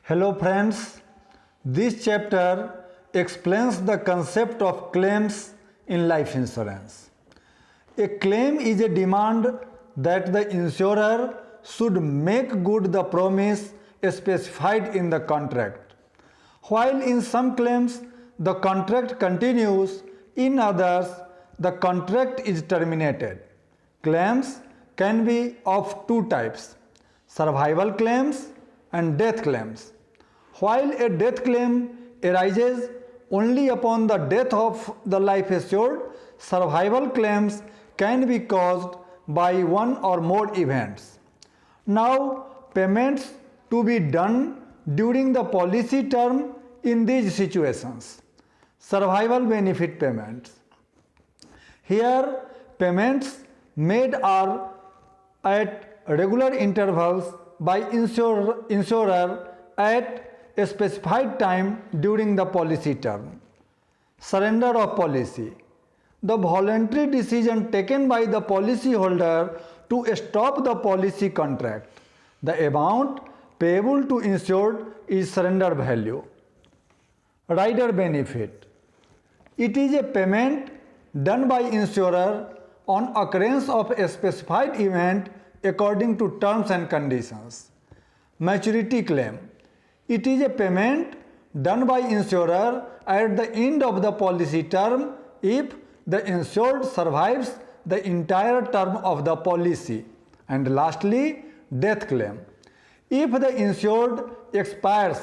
Hello friends, this chapter explains the concept of claims in life insurance. A claim is a demand that the insurer should make good the promise specified in the contract. While in some claims the contract continues, in others the contract is terminated. Claims can be of two types: survival claims and death claims. While a death claim arises only upon the death of the life assured, survival claims can be caused by one or more events. Now, payments to be done during the policy term in these situations. Survival benefit payments. Here, payments made are at regular intervals by insurer at a specified time during the policy term. Surrender of policy. The voluntary decision taken by the policyholder to stop the policy contract. The amount payable to insured is surrender value. Rider benefit. It is a payment done by insurer on occurrence of a specified event according to terms and conditions. Maturity claim. It is a payment done by insurer at the end of the policy term if the insured survives the entire term of the policy. And lastly, death claim. If the insured expires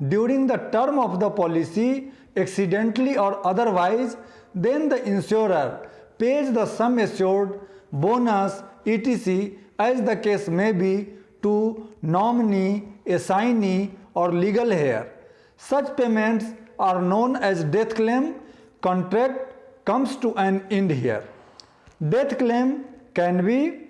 during the term of the policy, accidentally or otherwise, then the insurer pays the sum assured, bonus, etc. as the case may be to nominee, assignee or legal heir. Such payments are known as death claim. Contract comes to an end here. Death claim can be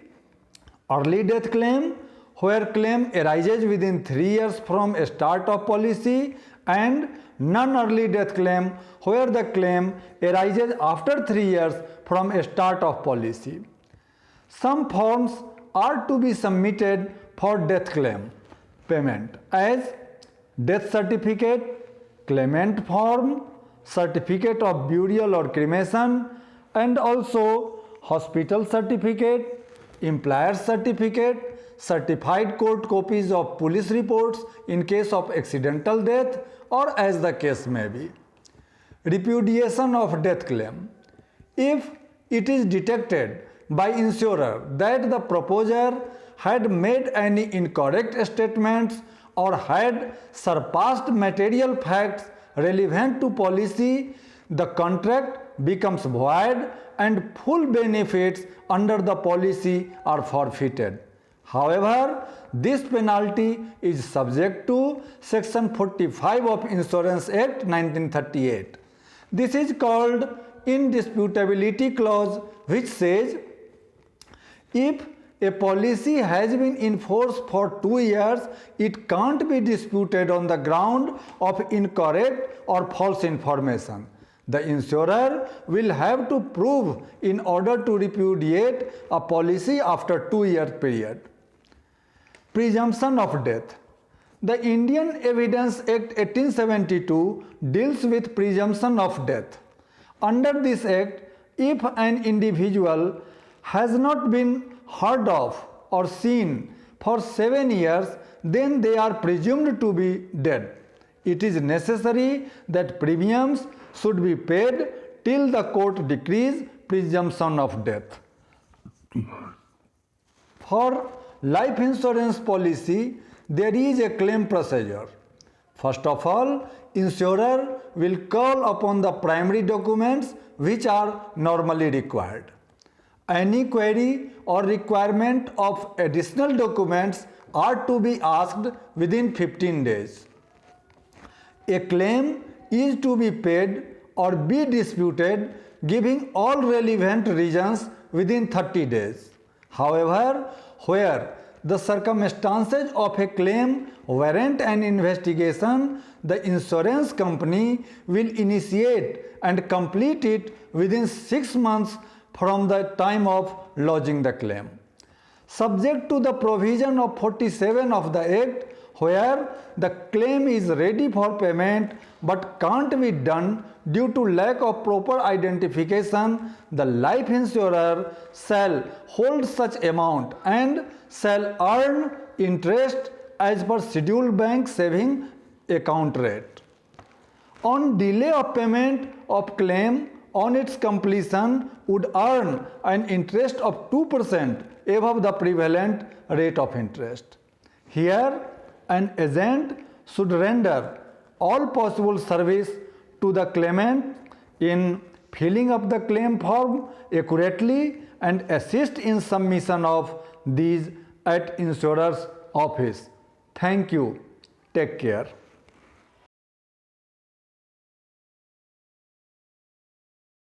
early death claim, where claim arises within 3 years from a start of policy, and non-early death claim, where the claim arises after 3 years from a start of policy. Some forms are to be submitted for death claim payment as death certificate, claimant form, certificate of burial or cremation, and also hospital certificate, employer certificate, certified court copies of police reports in case of accidental death, or as the case may be. Repudiation of death claim. If it is detected by insurer that the proposer had made any incorrect statements or had surpassed material facts relevant to policy, the contract becomes void and full benefits under the policy are forfeited. However, this penalty is subject to Section 45 of Insurance Act 1938. This is called indisputability clause, which says if a policy has been in force for 2 years, it can't be disputed on the ground of incorrect or false information. The insurer will have to prove in order to repudiate a policy after 2-year period. Presumption of death. The Indian Evidence Act 1872 deals with presumption of death. Under this act, if an individual has not been heard of or seen for 7 years, then they are presumed to be dead. It is necessary that premiums should be paid till the court decrees presumption of death. For life insurance policy, there is a claim procedure. First of all, insurer will call upon the primary documents which are normally required. Any query or requirement of additional documents are to be asked within 15 days. A claim is to be paid or be disputed giving all relevant reasons within 30 days. However, where the circumstances of a claim warrant an investigation, the insurance company will initiate and complete it within 6 months from the time of lodging the claim. Subject to the provision of 47 of the Act, where the claim is ready for payment but can't be done due to lack of proper identification, the life insurer shall hold such amount and shall earn interest as per scheduled bank saving account rate. On delay of payment of claim on its completion would earn an interest of 2% above the prevalent rate of interest. Here, an agent should render all possible service to the claimant in filling up the claim form accurately and assist in submission of these at insurer's office. Thank you. Take care.